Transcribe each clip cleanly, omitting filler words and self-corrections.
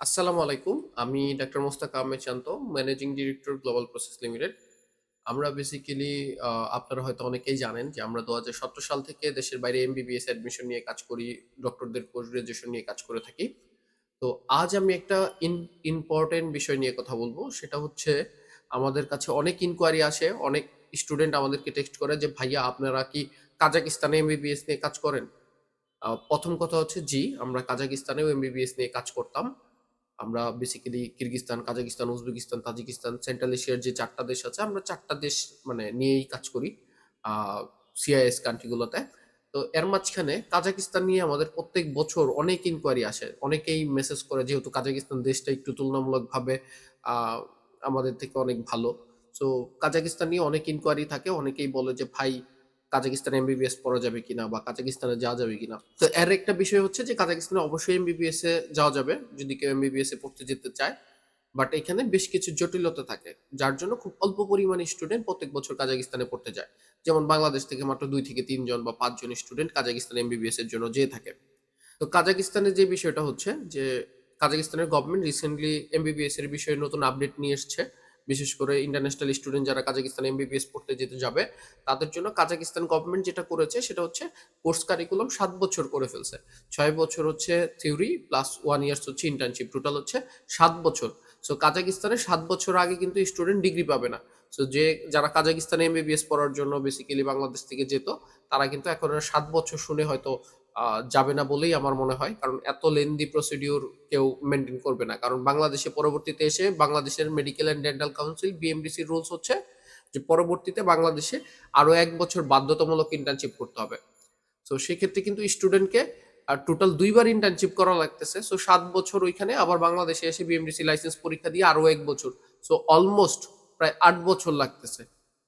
আসসালামু আলাইকুম। আমি doctor Mostak Ahmed Shanto, managing director global process limited. আমরা বেসিক্যালি আপনারা হয়তো অনেকেই জানেন যে আমরা ২০১৭ সাল থেকে দেশের বাইরে এমবিবিএস অ্যাডমিশন নিয়ে কাজ করি, ডক্টরদের পোস্ট গ্রাজুয়েশন নিয়ে কাজ করে থাকি। তো আজ আমি একটা ইম্পোর্টেন্ট বিষয় নিয়ে কথা বলবো। সেটা হচ্ছে আমাদের কাছে অনেক ইনকোয়ারি আসে, অনেক স্টুডেন্ট আমাদেরকে টেক্সট করে যে, "ভাইয়া আপনারা কি কাজাকিস্তানে এমবিবিএস নিয়ে কাজ করেন?" ১ম কথা হচ্ছে জি, আমরা কাজাকিস্তানেও এমবিবিএস নিয়ে কাজ করতাম। আমরা basically Kyrgyzstan, Kazakhstan, Uzbekistan, Tajikistan, central এশিয়ার যে ৪ টা দেশ আছে, আমরা ৪ টা দেশ মানে নিয়েই কাজ করি। আ সিআইএস কান্ট্রি গুলোতে। তো এর মাঝখানে কাজাকিস্তান নিয়ে আমাদের প্রত্যেক বছর অনেক ইনকোয়ারি আসে। অনেকেই মেসেজ করে, যেহেতু কাজাকিস্তান দেশটা একটু তুলনামূলকভাবে আ আমাদের থেকে অনেক ভালো। সো কাজাকিস্তান নিয়ে অনেক ইনকোয়ারি থাকে। অনেকেই বলে যে, "ভাই কাজাকিস্তানে এমবিবিএস পড়া যাবে কিনা বা কাজাকিস্তানে যাওয়া যাবে কিনা?" তো এর একটা বিষয় হচ্ছে যে কাজাকিস্তানে অবশ্যই এমবিবিএস এ যাওয়া যাবে যদি কেউ এমবিবিএস এ পড়তে যেতে চায়। বাট এখানে বেশ কিছু জটিলতা থাকে। যার জন্য খুব অল্প পরিমাণে স্টুডেন্ট প্রত্যেক বছর কাজাকিস্তানে পড়তে যায়। যেমন বাংলাদেশ থেকে মাত্র ২ থেকে ৩ জন বা ৫ জন স্টুডেন্ট কাজাকিস্তানে এমবিবিএস এর জন্য যেয়ে থাকে। তো কাজাকিস্তানের যে বিষয়টা হচ্ছে যে কাজাকিস্তানের গভর্নমেন্ট রিসেন্টলি এমবিবিএস এর বিষয়ে নতুন আপডেট নিয়ে এসছে। বিশেষ করে ইন্টারন্যাশনাল স্টুডেন্ট যারা কাজাকিস্তানে এমবিবিএস পড়তে যেতে যাবে, তাদের জন্য কাজাকিস্তান গভর্নমেন্ট যেটা করেছে সেটা হচ্ছে কোর্স কারিকুলাম ৭ বছর করে ফেলছে। ৬ বছর হচ্ছে থিওরি প্লাস 1 ইয়ার্স হচ্ছে ইন্টার্নশিপ। টোটাল হচ্ছে ৭ বছর। সো কাজাকিস্তানে ৭ বছর আগে কিন্তু স্টুডেন্ট ডিগ্রি পাবে না। সো যারা কাজাকিস্তানে এমবিবিএস পড়ার জন্য বেসিক্যালি বাংলাদেশ থেকে যেত, তারা কিন্তু এখন আর ৭ বছর শুনে হয়তো যাবে না বলেই আমার মনে হয়। কারণ এত লেন্দি প্রসিডিউর কেউ মেইনটেইন করবে না। কারণ বাংলাদেশে পরবর্তীতে এসে বাংলাদেশের মেডিকেল অ্যান্ড ডেন্টাল কাউন্সিল বিএমডিসির রুলস হচ্ছে যে পরবর্তীতে বাংলাদেশে আরো ১ বছর বাধ্যতামূলক ইন্টার্নশিপ করতে হবে। সো সেক্ষেত্রে কিন্তু স্টুডেন্টকে টোটাল ২ বার ইন্টার্নশিপ করা লাগতেছে। সো ৭ বছর ওইখানে, আবার বাংলাদেশে এসে বিএমডিসি লাইসেন্স পরীক্ষা দিয়ে আরো ১ বছর। সো অলমোস্ট প্রায় ৮ বছর লাগতেছে।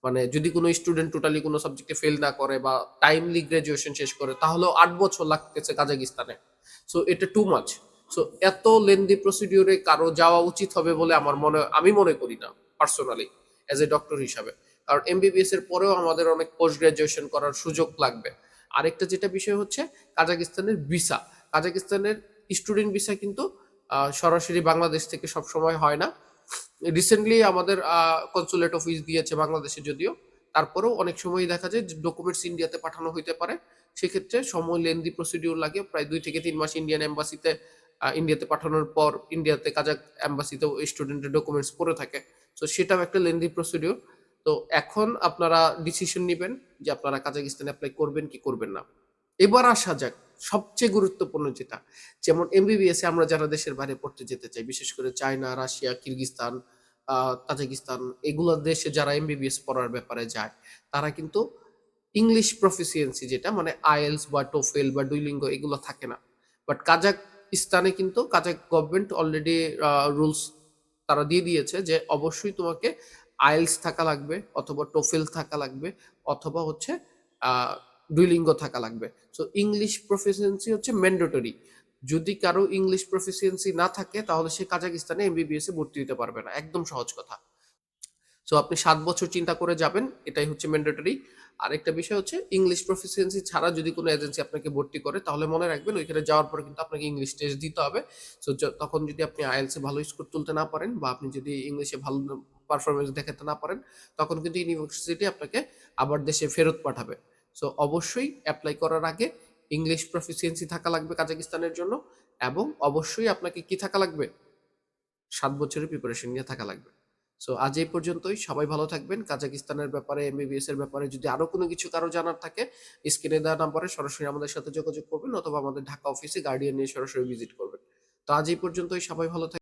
মানে যদি কোনো স্টুডেন্ট টোটালি কোনো সাবজেক্টে ফেল না করে বা টাইমলি গ্র্যাজুয়েশন শেষ করে, তাহলেও ৮ বছর লাগতেছে কাজাকিস্তানে। সো এটা টু মাচ। সো এত লেন্দি প্রসিডিউরে কারো যাওয়া উচিত হবে বলে আমি মনে করি না পার্সোনালি, অ্যাজ এ ডক্টর হিসাবে। কারণ এমবিবিএস এর পরেও আমাদের অনেক পোস্ট গ্র্যাজুয়েশন করার সুযোগ লাগবে। আরেকটা যেটা বিষয় হচ্ছে কাজাকিস্তানের ভিসা। কাজাকিস্তানের স্টুডেন্ট ভিসা কিন্তু সরাসরি বাংলাদেশ থেকে সবসময় হয় না। রিসেন্টলি আমাদের কনসুলেট অফিস দিয়েছে বাংলাদেশে যদিও। তারপরেও অনেক সময়ই দেখা যায় যে ডকুমেন্টস ইন্ডিয়াতে পাঠানো হইতে পারে। সেক্ষেত্রে সময় লেন্দি প্রসিডিউর লাগে। প্রায় ২ থেকে ৩ মাস ইন্ডিয়ান এম্বাসিতে ইন্ডিয়াতে পাঠানোর পর ইন্ডিয়াতে কাজাক এম্বাসিতেও স্টুডেন্টের ডকুমেন্টস পড়ে থাকে। সো সেটাও একটা লেন্দি প্রসিডিউর। তো এখন আপনারা ডিসিশন নিবেন যে আপনারা কাজাকিস্তানে এপ্লাই করবেন কি করবেন না। এবার আসা যাক সবচেয়ে গুরুত্বপূর্ণ যেটা, যেমন এমবিবিএস এ আমরা যারা দেশের বাইরে পড়তে যেতে চাই, বিশেষ করে চায়না, রাশিয়া, কিরগিজস্তান, তাজিকিস্তান, এগুলা দেশে যারা এমবিবিএস পড়ার ব্যাপারে যায়, তারা কিন্তু ইংলিশ প্রফিসিয়েন্সি যেটা মানে আইএলস বা টোফেল বা ডুইলিঙ্গো এগুলো থাকে না। বাট কাজাকস্তানে কিন্তু কাজাক গভর্নমেন্ট অলরেডি রুলস তারা দিয়ে দিয়েছে যে অবশ্যই তোমাকে আইএলস থাকা লাগবে অথবা টোফেল থাকা লাগবে অথবা হচ্ছে ডুইলিঙ্গো থাকা লাগবে। সো ইংলিশ প্রফিসিয়েন্সি হচ্ছে ম্যান্ডেটরি। যদি কারো ইংলিশ প্রফিসিয়েন্সি না থাকে তাহলে সে কাজাকিস্তানে এমবিবিএস এ ভর্তি হতে পারবে না। একদম সহজ কথা। সো আপনি ৭ বছর চিন্তা করে যাবেন। এটাই হচ্ছে ম্যান্ডেটরি। আরেকটা বিষয় হচ্ছে ইংলিশ প্রফিসিয়েন্সি ছাড়া যদি কোনো এজেন্সি আপনাকে ভর্তি করে, তাহলে মনে রাখবেন ওইখানে যাওয়ার পরে কিন্তু আপনাকে ইংলিশ টেস্ট দিতে হবে। সো তখন যদি আপনি আইএলটিএস এ ভালো স্কোর তুলতে না পারেন বা আপনি যদি ইংলিশে ভালো পারফরম্যান্স দেখাতে না পারেন, তখন কিন্তু ইউনিভার্সিটি আপনাকে আবার দেশে ফেরত পাঠাবে। সো অবশ্যই এপ্লাই করার আগে ইংলিশ প্রফিসিয়েন্সি থাকা লাগবে কাজাকিস্তানের জন্য, এবং অবশ্যই আপনাকে কি থাকা লাগবে? ৭ বছরের প্রিপারেশন নিয়ে থাকা লাগবে। সো আজ এই পর্যন্তই। সবাই ভালো থাকবেন। কাজাকিস্তানের ব্যাপারে, এমবিবিএস এর ব্যাপারে যদি আরো কোনো কিছু কারো জানার থাকে, স্ক্রিনে দেওয়া নাম্বারে সরাসরি আমাদের সাথে যোগাযোগ করবেন অথবা আমাদের ঢাকা অফিসে গার্ডিয়ান নিয়ে সরাসরি ভিজিট করবেন। তো আজ এই পর্যন্তই। সবাই ভালো থাকবেন।